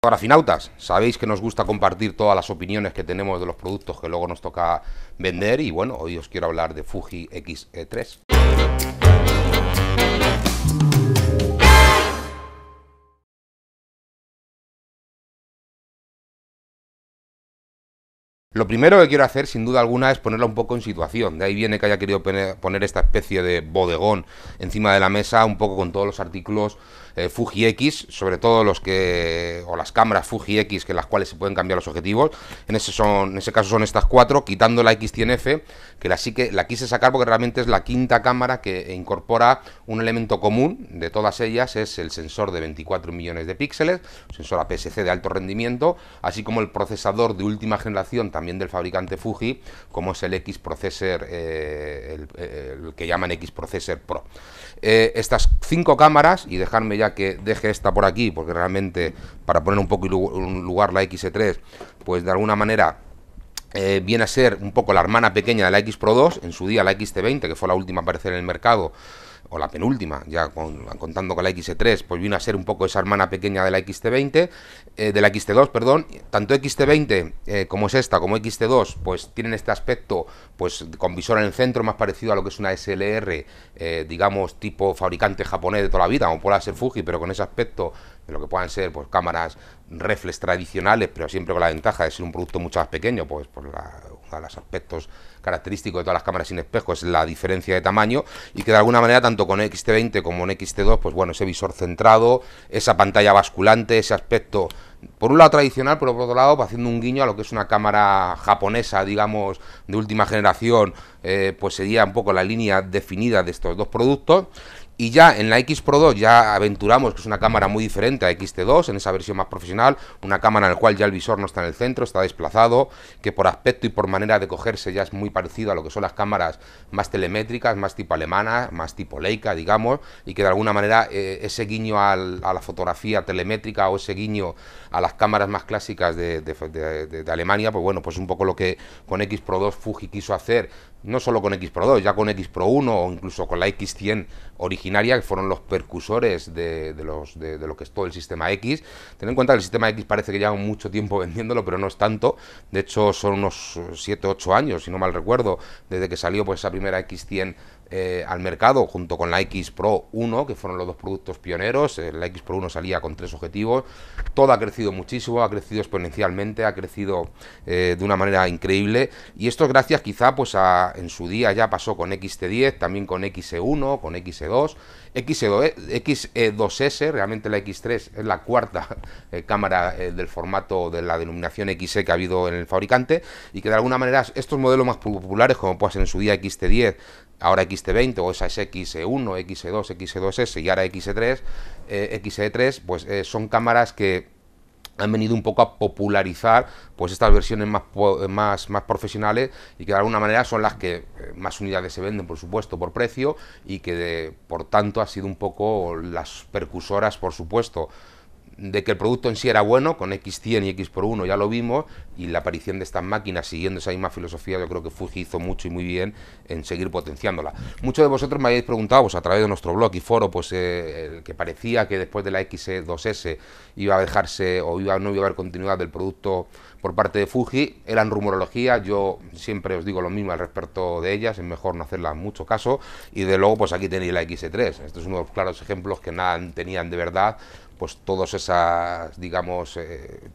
Fotografinautas, sabéis que nos gusta compartir todas las opiniones que tenemos de los productos que luego nos toca vender y bueno, hoy os quiero hablar de Fuji X-E3. Lo primero que quiero hacer, sin duda alguna, es ponerla un poco en situación. De ahí viene que haya querido poner esta especie de bodegón encima de la mesa, un poco con todos los artículos Fuji X, sobre todo los que, o las cámaras Fuji X, que las cuales se pueden cambiar los objetivos. En ese caso son estas cuatro, quitando la X100F, que la quise sacar porque realmente es la quinta cámara que incorpora un elemento común de todas ellas, es el sensor de 24 millones de píxeles, sensor APS-C de alto rendimiento, así como el procesador de última generación también del fabricante Fuji, como es el X-Processor, el que llaman X-Processor Pro. Estas 5 cámaras, y dejarme ya que deje esta por aquí, porque realmente para poner un poco en lugar la X-E3, pues de alguna manera viene a ser un poco la hermana pequeña de la X Pro 2, en su día la X-T20, que fue la última a aparecer en el mercado, o la penúltima, ya contando con la X-E3, pues vino a ser un poco esa hermana pequeña de la X-T20, de la X-T2, perdón. Tanto X-T20 como es esta, como X-T2, pues tienen este aspecto, pues con visor en el centro, más parecido a lo que es una SLR, digamos, tipo fabricante japonés de toda la vida, como pueda ser Fuji, pero con ese aspecto de lo que puedan ser, pues, cámaras reflex tradicionales, pero siempre con la ventaja de ser un producto mucho más pequeño, pues por uno de los aspectos característicos de todas las cámaras sin espejo es la diferencia de tamaño, y que de alguna manera tanto con X-T20 como en X-T2, pues bueno, ese visor centrado, esa pantalla basculante, ese aspecto por un lado tradicional, pero por otro lado haciendo un guiño a lo que es una cámara japonesa, digamos, de última generación, pues sería un poco la línea definida de estos dos productos. Y ya en la X Pro 2 ya aventuramos que es una cámara muy diferente a X-T2, en esa versión más profesional, una cámara en la cual ya el visor no está en el centro, está desplazado, que por aspecto y por manera de cogerse ya es muy parecido a lo que son las cámaras más telemétricas, más tipo alemana, más tipo Leica, digamos, y que de alguna manera ese guiño a la fotografía telemétrica o ese guiño a las cámaras más clásicas de Alemania, pues bueno, pues un poco lo que con X Pro 2 Fuji quiso hacer, no solo con X Pro 2, ya con X Pro 1 o incluso con la X100 originaria, que fueron los percursores de lo que es todo el sistema X. Ten en cuenta que el sistema X parece que lleva mucho tiempo vendiéndolo, pero no es tanto. De hecho, son unos 7-8 años, si no mal recuerdo, desde que salió pues esa primera X100 al mercado, junto con la X Pro 1, que fueron los dos productos pioneros. La X Pro 1 salía con 3 objetivos. Todo ha crecido muchísimo, ha crecido exponencialmente, ha crecido de una manera increíble, y esto es gracias quizá pues en su día ya pasó con X-T10, también con X-E1, con X-E2, X-E2S, realmente la X3 es la cuarta cámara del formato de la denominación XE que ha habido en el fabricante, y que de alguna manera estos modelos más populares, como puede ser en su día X-T10, ahora X-T20 o esa es X-E1, X-E2, X-E2S y ahora X-E3, X-E3, pues son cámaras que han venido un poco a popularizar pues estas versiones más profesionales, y que de alguna manera son las que más unidades se venden, por supuesto, por precio, y que por tanto ha sido un poco las precursoras, por supuesto, de que el producto en sí era bueno. Con X100 y X Pro 1 ya lo vimos, y la aparición de estas máquinas siguiendo esa misma filosofía, yo creo que Fuji hizo mucho y muy bien en seguir potenciándola. Muchos de vosotros me habéis preguntado, pues a través de nuestro blog y foro, pues que parecía que después de la X2S iba a dejarse o no iba a haber continuidad del producto por parte de Fuji. Eran rumorología, yo siempre os digo lo mismo al respecto de ellas, es mejor no hacerlas mucho caso, y de luego pues aquí tenéis la X-E3, este es uno de los claros ejemplos que nada tenían de verdad, pues todos esos, digamos,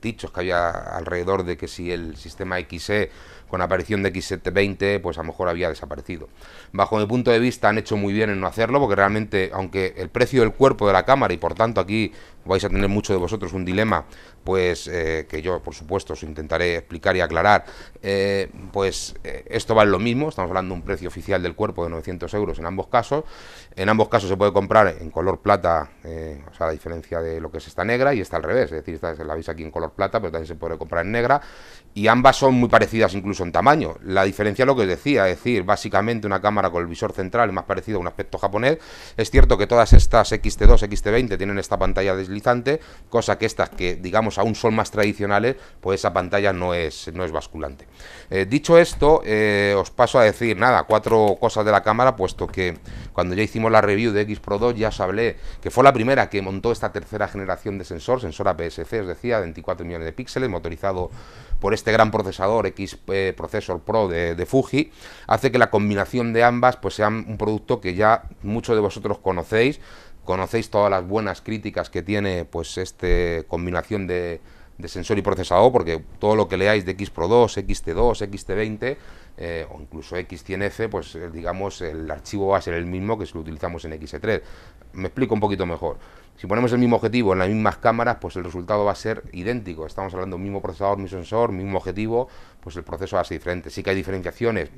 dichos que había alrededor de que si el sistema XE con aparición de X720 pues a lo mejor había desaparecido. Bajo mi punto de vista han hecho muy bien en no hacerlo, porque realmente, aunque el precio del cuerpo de la cámara, y por tanto aquí vais a tener muchos de vosotros un dilema, pues que yo por supuesto os intentaré explicar y aclarar, esto vale lo mismo, estamos hablando de un precio oficial del cuerpo de 900 euros en ambos casos se puede comprar en color plata, o sea, la diferencia de lo que es esta negra, y esta al revés, es decir, esta la veis aquí en color plata, pero también se puede comprar en negra, y ambas son muy parecidas incluso en tamaño. La diferencia es lo que os decía, es decir, básicamente una cámara con el visor central más parecido a un aspecto japonés. Es cierto que todas estas X-T2, X-T20 tienen esta pantalla deslizante, cosa que estas que digamos aún son más tradicionales, pues esa pantalla no es basculante. Dicho esto, os paso a decir nada, 4 cosas de la cámara, puesto que cuando ya hicimos la review de X Pro 2 ya os hablé que fue la primera que montó esta tercera generación de sensor APS-C, os decía, de 24 millones de píxeles, motorizado por este gran procesador X Processor Pro de Fuji. Hace que la combinación de ambas pues sea un producto que ya muchos de vosotros conocéis todas las buenas críticas que tiene pues esta combinación de sensor y procesador, porque todo lo que leáis de X Pro 2, XT2, XT20 o incluso X100F, pues digamos el archivo va a ser el mismo que si lo utilizamos en XE3. Me explico un poquito mejor. Si ponemos el mismo objetivo en las mismas cámaras, pues el resultado va a ser idéntico. Estamos hablando del mismo procesador, mismo sensor, mismo objetivo, pues el proceso va a ser diferente. Sí que hay diferenciaciones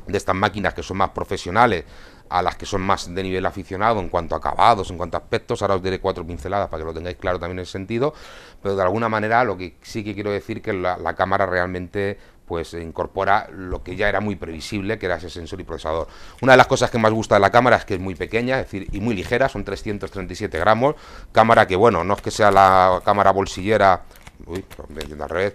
de estas máquinas que son más profesionales a las que son más de nivel aficionado en cuanto a acabados, en cuanto a aspectos. Ahora os diré 4 pinceladas para que lo tengáis claro también en ese sentido, pero de alguna manera lo que sí que quiero decir que la cámara realmente pues incorpora lo que ya era muy previsible, que era ese sensor y procesador. Una de las cosas que más gusta de la cámara es que es muy pequeña, es decir, y muy ligera, son 337 gramos, cámara que, bueno, no es que sea la cámara bolsillera, al revés,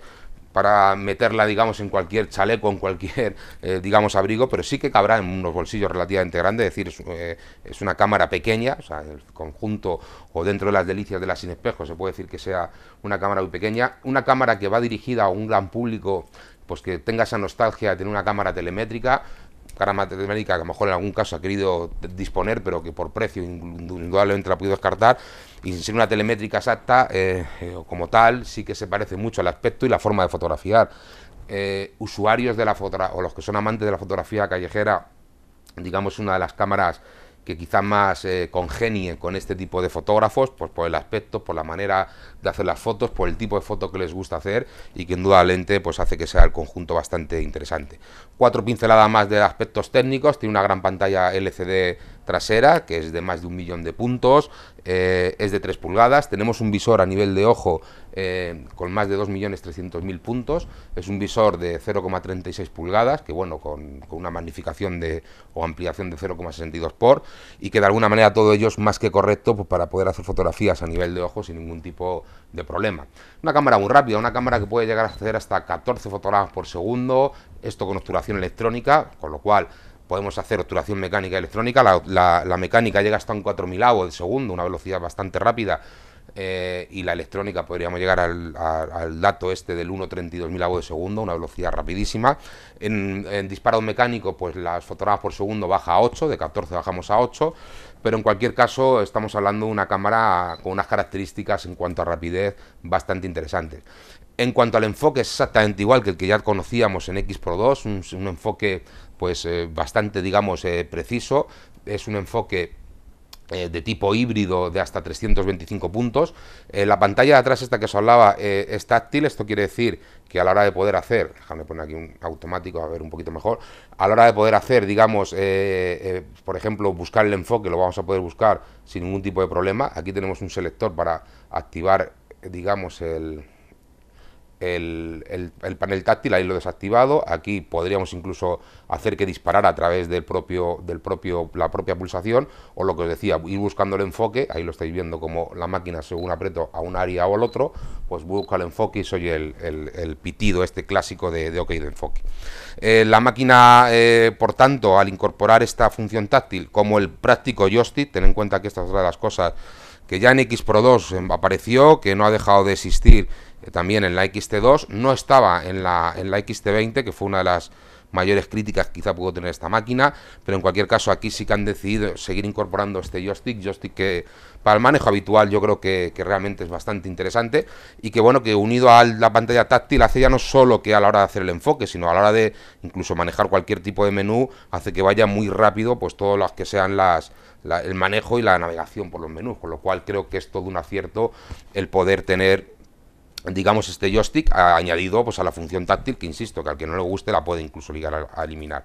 para meterla, digamos, en cualquier chaleco, en cualquier, digamos, abrigo, pero sí que cabrá en unos bolsillos relativamente grandes, es decir, es una cámara pequeña, o sea, en el conjunto o dentro de las delicias de la sin espejo se puede decir que sea una cámara muy pequeña, una cámara que va dirigida a un gran público, pues que tenga esa nostalgia de tener una cámara telemétrica que a lo mejor en algún caso ha querido disponer, pero que por precio indudablemente la ha podido descartar, y sin ser una telemétrica exacta, como tal, sí que se parece mucho al aspecto y la forma de fotografiar. Usuarios de la fotografía, o los que son amantes de la fotografía callejera, digamos una de las cámaras que quizá más congenie con este tipo de fotógrafos, pues por el aspecto, por la manera de hacer las fotos, por el tipo de foto que les gusta hacer, y que indudablemente pues hace que sea el conjunto bastante interesante. 4 pinceladas más de aspectos técnicos. Tiene una gran pantalla LCD trasera, que es de más de 1 millón de puntos, es de 3 pulgadas, tenemos un visor a nivel de ojo con más de 2.300.000 puntos, es un visor de 0,36 pulgadas, que bueno, con una magnificación o ampliación de 0,62 por, y que de alguna manera todo ello es más que correcto pues, para poder hacer fotografías a nivel de ojo sin ningún tipo de problema. Una cámara muy rápida, una cámara que puede llegar a hacer hasta 14 fotogramas por segundo, esto con obturación electrónica, con lo cual podemos hacer obturación mecánica y electrónica. La mecánica llega hasta un 4.000 de segundo, una velocidad bastante rápida, y la electrónica podríamos llegar al dato este del 1,32.000 de segundo, una velocidad rapidísima. En disparo mecánico, pues las fotogramas por segundo baja a 8, de 14 bajamos a 8, pero en cualquier caso estamos hablando de una cámara con unas características en cuanto a rapidez bastante interesantes. En cuanto al enfoque, es exactamente igual que el que ya conocíamos en X Pro 2, un enfoque pues bastante, digamos, preciso. Es un enfoque de tipo híbrido de hasta 325 puntos. La pantalla de atrás, esta que os hablaba, es táctil. Esto quiere decir que a la hora de poder hacer, déjame poner aquí un automático a ver un poquito mejor, a la hora de poder hacer, digamos, por ejemplo, buscar el enfoque, lo vamos a poder buscar sin ningún tipo de problema. Aquí tenemos un selector para activar, digamos, el panel táctil, ahí lo he desactivado. Aquí podríamos incluso hacer que disparara a través la propia pulsación, o lo que os decía, ir buscando el enfoque. Ahí lo estáis viendo como la máquina, según aprieto a un área o al otro, pues busca el enfoque y soy el pitido este clásico de OK de enfoque. La máquina, por tanto, al incorporar esta función táctil como el práctico joystick, ten en cuenta que esta es otra de las cosas que ya en X Pro 2 apareció, que no ha dejado de existir también en la XT2, no estaba en la XT20, que fue una de las mayores críticas que quizá pudo tener esta máquina, pero en cualquier caso aquí sí que han decidido seguir incorporando este joystick que para el manejo habitual yo creo que realmente es bastante interesante, y que bueno, que unido a la pantalla táctil hace ya no solo que a la hora de hacer el enfoque, sino a la hora de incluso manejar cualquier tipo de menú, hace que vaya muy rápido pues todas las que sean el manejo y la navegación por los menús, con lo cual creo que es todo un acierto el poder tener, digamos, este joystick añadido pues a la función táctil, que insisto, que al que no le guste la puede incluso llegar a eliminar.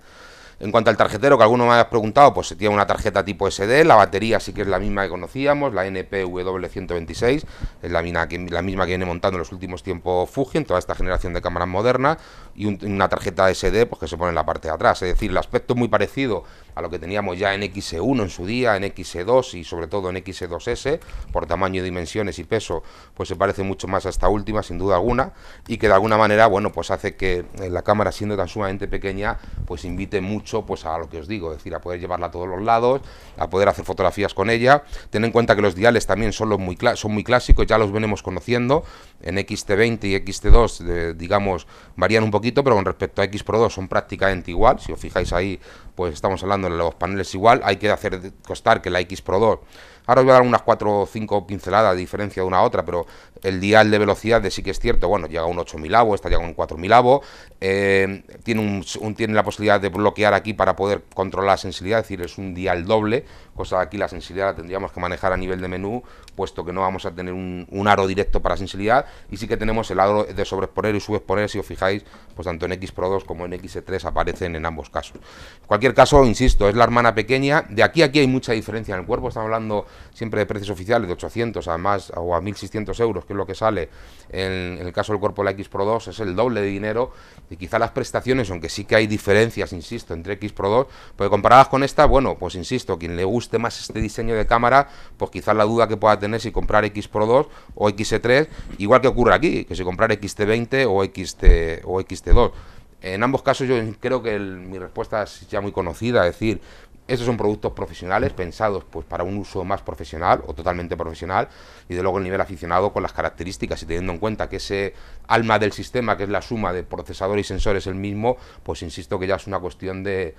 En cuanto al tarjetero, que alguno me ha preguntado, pues se tiene una tarjeta tipo SD, la batería sí que es la misma que conocíamos, la NPW126, es la misma que viene montando en los últimos tiempos Fuji, en toda esta generación de cámaras modernas, y una tarjeta SD pues que se pone en la parte de atrás, es decir, el aspecto es muy parecido a lo que teníamos ya en XE1 en su día, en XE2 y sobre todo en XE2S, por tamaño, dimensiones y peso, pues se parece mucho más a esta última, sin duda alguna, y que de alguna manera, bueno, pues hace que la cámara, siendo tan sumamente pequeña, pues invite mucho pues a lo que os digo, es decir, a poder llevarla a todos los lados, a poder hacer fotografías con ella. Ten en cuenta que los diales también son muy clásicos, ya los venimos conociendo, en XT20 y XT2, digamos, varían un poquito, pero con respecto a X Pro 2 son prácticamente igual, si os fijáis ahí, pues estamos hablando de los paneles igual, hay que hacer constar que la X Pro 2, ahora os voy a dar unas 4 o 5 pinceladas de diferencia de una a otra, pero el dial de velocidad de sí que es cierto, bueno, llega a un 8000 avos, esta llega a un 4000 avos, tiene la posibilidad de bloquear aquí para poder controlar la sensibilidad, es decir, es un dial doble, cosa que aquí la sensibilidad la tendríamos que manejar a nivel de menú, puesto que no vamos a tener un aro directo para sensibilidad, y sí que tenemos el aro de sobreexponer y subexponer, si os fijáis, pues tanto en X Pro 2 como en XE3 aparecen en ambos casos. En cualquier caso, insisto, es la hermana pequeña, de aquí a aquí hay mucha diferencia en el cuerpo, estamos hablando siempre de precios oficiales de 800 a más o a 1600 euros, que es lo que sale en el caso del cuerpo de la X Pro 2, es el doble de dinero, y quizá las prestaciones, aunque sí que hay diferencias, insisto, entre X Pro 2, porque comparadas con esta, bueno, pues insisto, quien le guste más este diseño de cámara, pues quizás la duda que pueda tener si comprar X Pro 2 o XE3, igual que ocurre aquí, que si comprar XT20 o XT2. En ambos casos yo creo que mi respuesta es ya muy conocida, es decir, estos son productos profesionales pensados pues para un uso más profesional o totalmente profesional, y de luego el nivel aficionado con las características, y teniendo en cuenta que ese alma del sistema, que es la suma de procesador y sensor, es el mismo, pues insisto que ya es una cuestión de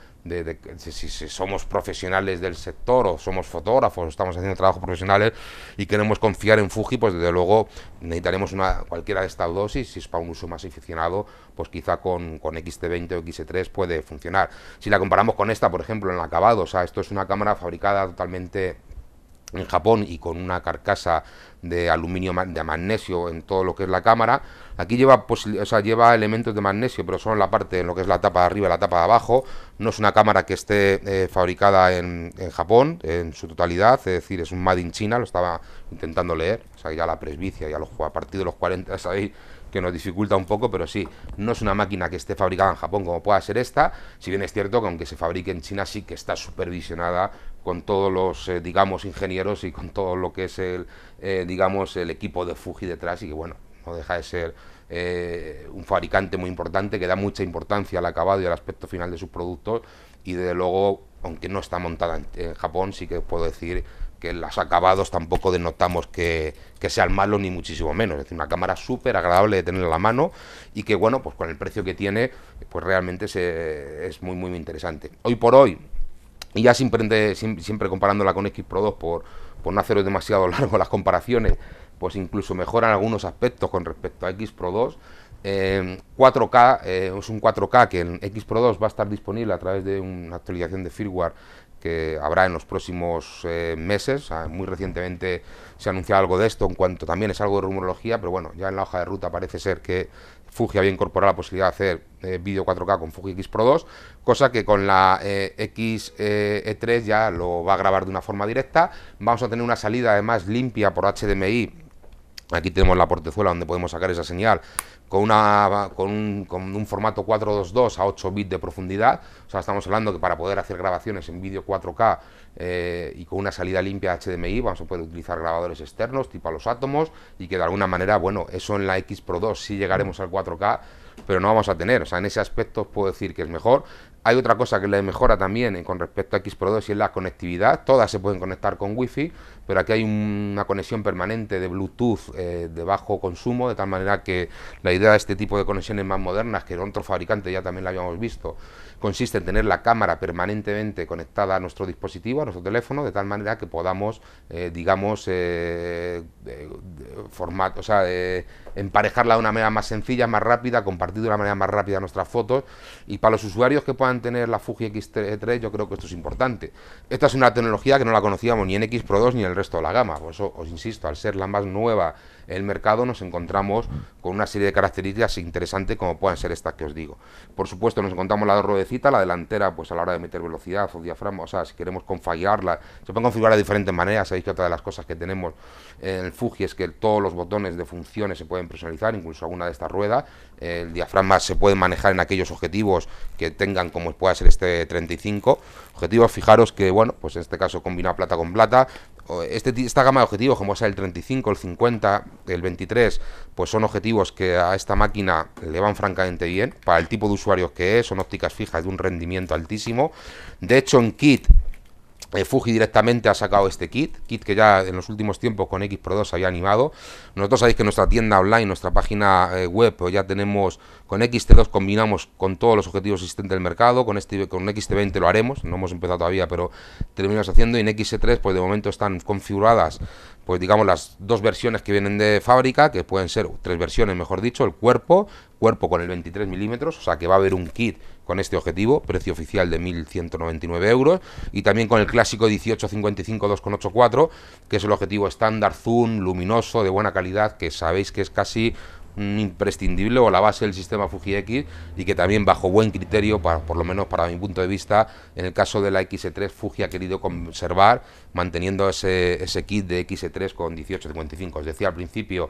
si somos profesionales del sector o somos fotógrafos o estamos haciendo trabajos profesionales y queremos confiar en Fuji, pues desde luego necesitaremos cualquiera de estas dos, y si es para un uso más aficionado, pues quizá con XT20 o XE3 puede funcionar. Si la comparamos con esta, por ejemplo, en el acabado, o sea, esto es una cámara fabricada totalmente en Japón y con una carcasa de aluminio de magnesio en todo lo que es la cámara. Aquí lleva elementos de magnesio, pero solo en la parte, en lo que es la tapa de arriba y la tapa de abajo. No es una cámara que esté fabricada en Japón en su totalidad, es decir, es un Made in China, lo estaba intentando leer, o sea, ya la presbicia, ya a partir de los 40, sabéis que nos dificulta un poco, pero sí, no es una máquina que esté fabricada en Japón como pueda ser esta, si bien es cierto que aunque se fabrique en China sí que está supervisionada con todos los, digamos, ingenieros y con todo lo que es digamos, el equipo de Fuji detrás, y que bueno, no deja de ser un fabricante muy importante que da mucha importancia al acabado y al aspecto final de sus productos, y desde luego, aunque no está montada en Japón, sí que puedo decir que los acabados tampoco denotamos que sean malos, ni muchísimo menos. Es decir, una cámara súper agradable de tener a la mano, y que bueno, pues con el precio que tiene, pues realmente es muy muy interesante. Hoy por hoy, y ya siempre comparándola con X Pro 2 por no haceros demasiado largo las comparaciones, pues incluso mejoran algunos aspectos con respecto a X Pro 2. 4K, es un 4K que en X Pro 2 va a estar disponible a través de una actualización de firmware que habrá en los próximos meses. O sea, muy recientemente se ha anunciado algo de esto, en cuanto también es algo de rumorología, pero bueno, ya en la hoja de ruta parece ser que Fuji había incorporado la posibilidad de hacer vídeo 4K con Fuji X Pro 2, cosa que con la XE3 ya lo va a grabar de una forma directa. Vamos a tener una salida además limpia por HDMI. Aquí tenemos la portezuela donde podemos sacar esa señal con un formato 422 a 8 bits de profundidad. O sea, estamos hablando que para poder hacer grabaciones en vídeo 4K y con una salida limpia HDMI vamos a poder utilizar grabadores externos tipo a los átomos, y que de alguna manera, bueno, eso en la X Pro 2 sí llegaremos al 4K, pero no vamos a tener. O sea, en ese aspecto os puedo decir que es mejor. Hay otra cosa que le mejora también con respecto a X Pro 2, y es la conectividad. Todas se pueden conectar con Wi-Fi, pero aquí hay una conexión permanente de Bluetooth de bajo consumo, de tal manera que la idea de este tipo de conexiones más modernas, que en otro fabricante ya también la habíamos visto, consiste en tener la cámara permanentemente conectada a nuestro dispositivo, a nuestro teléfono, de tal manera que podamos, digamos, emparejarla de una manera más sencilla, más rápida, compartir de una manera más rápida nuestras fotos. Y para los usuarios que puedan tener la Fuji X3, yo creo que esto es importante. Esta es una tecnología que no la conocíamos ni en X Pro 2 ni en el resto de la gama. Por eso os insisto, al ser la más nueva en el mercado, nos encontramos con una serie de características interesantes como pueden ser estas que os digo. Por supuesto nos encontramos la ruedecita, la delantera, pues a la hora de meter velocidad o diafragma, o sea, si queremos configurarla, se puede configurar de diferentes maneras. Sabéis que otra de las cosas que tenemos en el Fuji es que todos los botones de funciones se pueden personalizar, incluso alguna de estas ruedas. El diafragma se puede manejar en aquellos objetivos que tengan, como pueda ser este 35 objetivos. Fijaros que, bueno, pues en este caso combina plata con plata. Esta gama de objetivos, como sea el 35, el 50, el 23, pues son objetivos que a esta máquina le van francamente bien, para el tipo de usuarios que es. Son ópticas fijas de un rendimiento altísimo. De hecho, en kit, Fuji directamente ha sacado este kit que ya en los últimos tiempos con X Pro 2 había animado. Nosotros sabéis que en nuestra tienda online, nuestra página web, pues ya tenemos, con XT2 combinamos con todos los objetivos existentes del mercado. Con XT20 lo haremos, no hemos empezado todavía, pero terminamos haciendo. Y en XT3 pues de momento están configuradas, pues digamos, las dos versiones que vienen de fábrica, que pueden ser tres versiones, mejor dicho. El cuerpo con el 23 milímetros, o sea que va a haber un kit con este objetivo, precio oficial de 1.199 euros, y también con el clásico 18-55 2,84, que es el objetivo estándar, zoom, luminoso, de buena calidad, que sabéis que es casi imprescindible o la base del sistema Fuji X, y que también bajo buen criterio, por lo menos para mi punto de vista, en el caso de la X3, Fuji ha querido conservar, manteniendo ese kit de X3 con 18-55. Os decía al principio,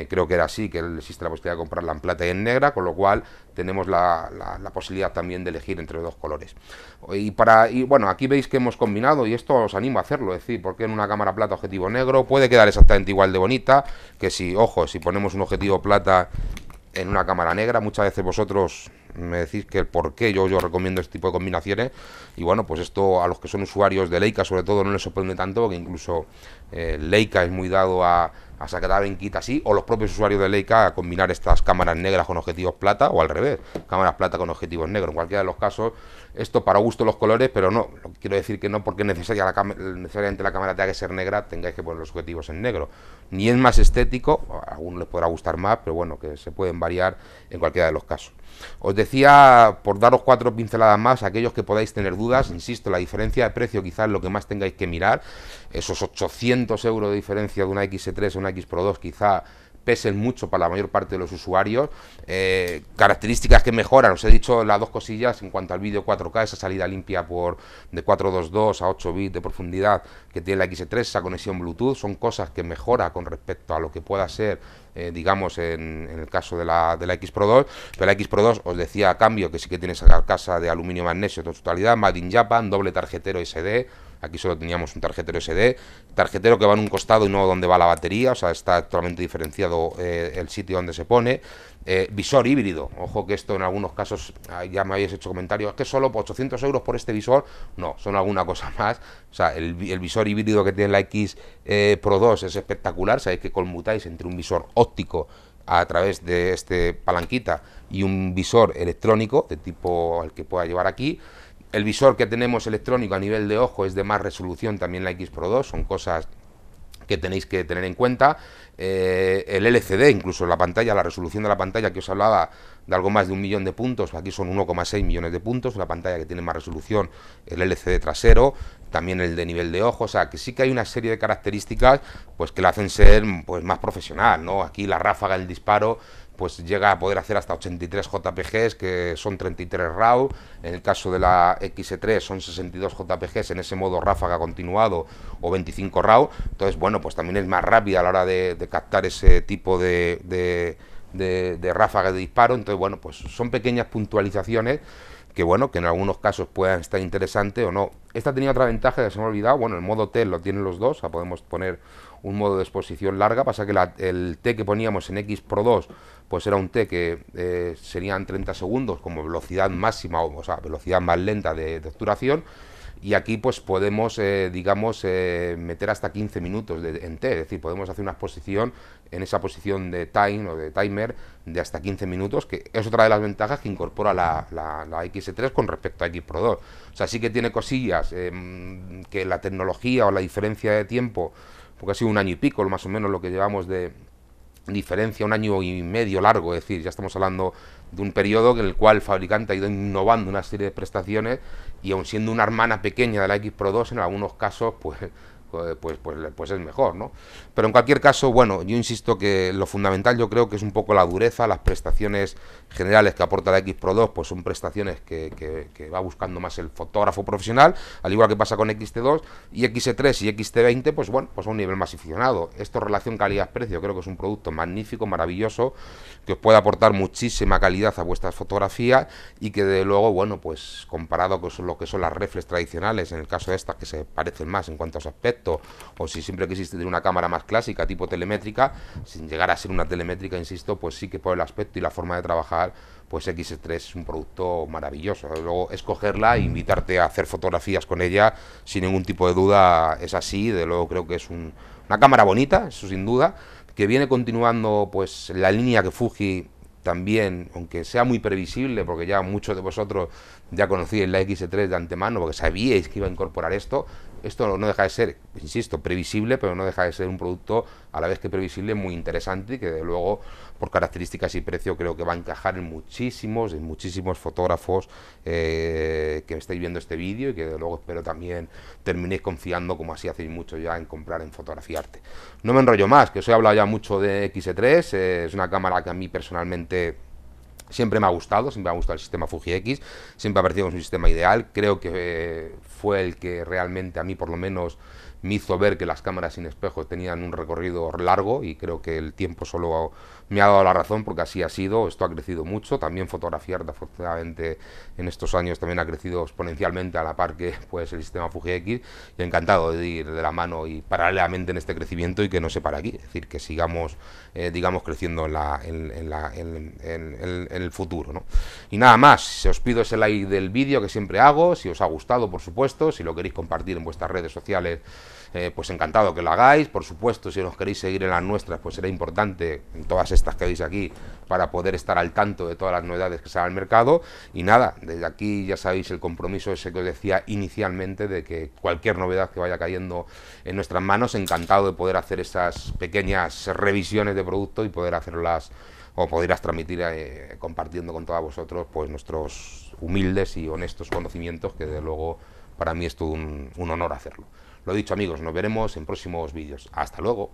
creo que era así, que existe la posibilidad de comprarla en plata y en negra, con lo cual tenemos la posibilidad también de elegir entre los dos colores. Y bueno, aquí veis que hemos combinado, y esto os animo a hacerlo, es decir, porque en una cámara plata objetivo negro puede quedar exactamente igual de bonita que si, ojo, si ponemos un objetivo plata en una cámara negra. Muchas veces vosotros me decís que el por qué yo recomiendo este tipo de combinaciones, y bueno, pues esto a los que son usuarios de Leica sobre todo no les sorprende tanto, porque incluso Leica es muy dado a sacar en kit así, o los propios usuarios de Leica a combinar estas cámaras negras con objetivos plata, o al revés, cámaras plata con objetivos negros. En cualquiera de los casos, esto para gusto los colores, pero no, quiero decir que no porque necesariamente la cámara tenga que ser negra, tengáis que poner los objetivos en negro. Ni es más estético, a algunos les podrá gustar más, pero bueno, que se pueden variar en cualquiera de los casos. Os decía, por daros 4 pinceladas más, aquellos que podáis tener dudas, insisto, la diferencia de precio quizás es lo que más tengáis que mirar. Esos 800 euros de diferencia de una X3 a una X Pro 2 quizá pesen mucho para la mayor parte de los usuarios. Características que mejoran, os he dicho las dos cosillas en cuanto al vídeo 4K, esa salida limpia de 422 a 8 bits de profundidad que tiene la X3, esa conexión Bluetooth, son cosas que mejora con respecto a lo que pueda ser, digamos, en el caso de la X Pro 2, pero la X Pro 2 os decía a cambio que sí que tiene esa carcasa de aluminio magnesio en su totalidad, Made in Japan, doble tarjetero SD. Aquí solo teníamos un tarjetero SD, tarjetero que va en un costado y no donde va la batería, o sea, está totalmente diferenciado el sitio donde se pone. Visor híbrido, ojo que esto en algunos casos ya me habéis hecho comentarios, es que solo por 800 euros por este visor, no, son alguna cosa más. O sea, el visor híbrido que tiene la X Pro 2 es espectacular. Sabéis que conmutáis entre un visor óptico a través de este palanquita y un visor electrónico de tipo el que pueda llevar aquí. El visor que tenemos electrónico a nivel de ojo es de más resolución, también la X Pro 2, son cosas que tenéis que tener en cuenta. El LCD, incluso la pantalla, la resolución de la pantalla que os hablaba de algo más de 1 millón de puntos, aquí son 1,6 millones de puntos, una pantalla que tiene más resolución, el LCD trasero, también el de nivel de ojo, o sea que sí que hay una serie de características pues que la hacen ser pues más profesional, ¿no? Aquí la ráfaga del disparo pues llega a poder hacer hasta 83 JPGs, que son 33 RAW. En el caso de la X3 son 62 JPGs en ese modo ráfaga continuado, o 25 RAW. Entonces, bueno, pues también es más rápida a la hora de captar ese tipo de ráfaga de disparo. Entonces, bueno, pues son pequeñas puntualizaciones que, bueno, que en algunos casos puedan estar interesantes o no. Esta tenía otra ventaja que se me ha olvidado. Bueno, el modo T lo tienen los dos, o sea, podemos poner un modo de exposición larga. Pasa que el T que poníamos en X Pro 2 pues era un T que serían 30 segundos como velocidad máxima, o sea, velocidad más lenta de obturación, y aquí pues podemos, digamos, meter hasta 15 minutos en T, es decir, podemos hacer una exposición en esa posición de time o de timer de hasta 15 minutos, que es otra de las ventajas que incorpora la X3 con respecto a X Pro 2. O sea, sí que tiene cosillas que la tecnología o la diferencia de tiempo, porque ha sido 1 año y pico más o menos lo que llevamos de diferencia, 1 año y medio largo, es decir, ya estamos hablando de un periodo en el cual el fabricante ha ido innovando una serie de prestaciones, y aun siendo una hermana pequeña de la X Pro 2, en algunos casos pues pues es mejor, ¿no? Pero en cualquier caso, bueno, yo insisto que lo fundamental yo creo que es un poco la dureza, las prestaciones generales que aporta la X Pro 2, pues son prestaciones que va buscando más el fotógrafo profesional, al igual que pasa con XT2, y XT3 y XT20, pues bueno, pues a un nivel más aficionado. Esto, relación calidad-precio, creo que es un producto magnífico, maravilloso, que os puede aportar muchísima calidad a vuestras fotografías y que de luego, bueno, pues comparado con lo que son las reflex tradicionales, en el caso de estas que se parecen más en cuanto a su aspecto, o si siempre quisiste tener una cámara más clásica, tipo telemétrica, sin llegar a ser una telemétrica, insisto, pues sí que por el aspecto y la forma de trabajar, pues X3 es un producto maravilloso. Luego escogerla e invitarte a hacer fotografías con ella sin ningún tipo de duda es así. De luego creo que es una cámara bonita, eso sin duda, que viene continuando pues la línea que Fuji también, aunque sea muy previsible, porque ya muchos de vosotros ya conocíais la X3 de antemano, porque sabíais que iba a incorporar esto. Esto no deja de ser, insisto, previsible, pero no deja de ser un producto a la vez que previsible muy interesante y que de luego por características y precio creo que va a encajar en muchísimos fotógrafos que estáis viendo este vídeo y que de luego espero también terminéis confiando, como así hacéis mucho ya, en comprar en Fotografiarte. No me enrollo más, que os he hablado ya mucho de X3, es una cámara que a mí personalmente siempre me ha gustado el sistema Fuji X, siempre ha parecido un sistema ideal, creo que fue el que realmente a mí por lo menos me hizo ver que las cámaras sin espejo tenían un recorrido largo y creo que el tiempo solo me ha dado la razón porque así ha sido. Esto ha crecido mucho, también Fotografiarte afortunadamente en estos años también ha crecido exponencialmente a la par que pues el sistema Fuji X, y encantado de ir de la mano y paralelamente en este crecimiento y que no se para aquí, es decir, que sigamos digamos creciendo en el futuro, ¿no? Y nada más, si os pido ese like del vídeo que siempre hago, si os ha gustado por supuesto, si lo queréis compartir en vuestras redes sociales, pues encantado que lo hagáis. Por supuesto, si nos queréis seguir en las nuestras, pues será importante en todas estas que veis aquí para poder estar al tanto de todas las novedades que salen al mercado. Y nada, desde aquí ya sabéis el compromiso ese que os decía inicialmente de que cualquier novedad que vaya cayendo en nuestras manos, encantado de poder hacer esas pequeñas revisiones de producto y poder hacerlas o poderlas transmitir compartiendo con todos vosotros pues nuestros humildes y honestos conocimientos, que de luego para mí es todo un honor hacerlo. Lo dicho amigos, nos veremos en próximos vídeos. Hasta luego.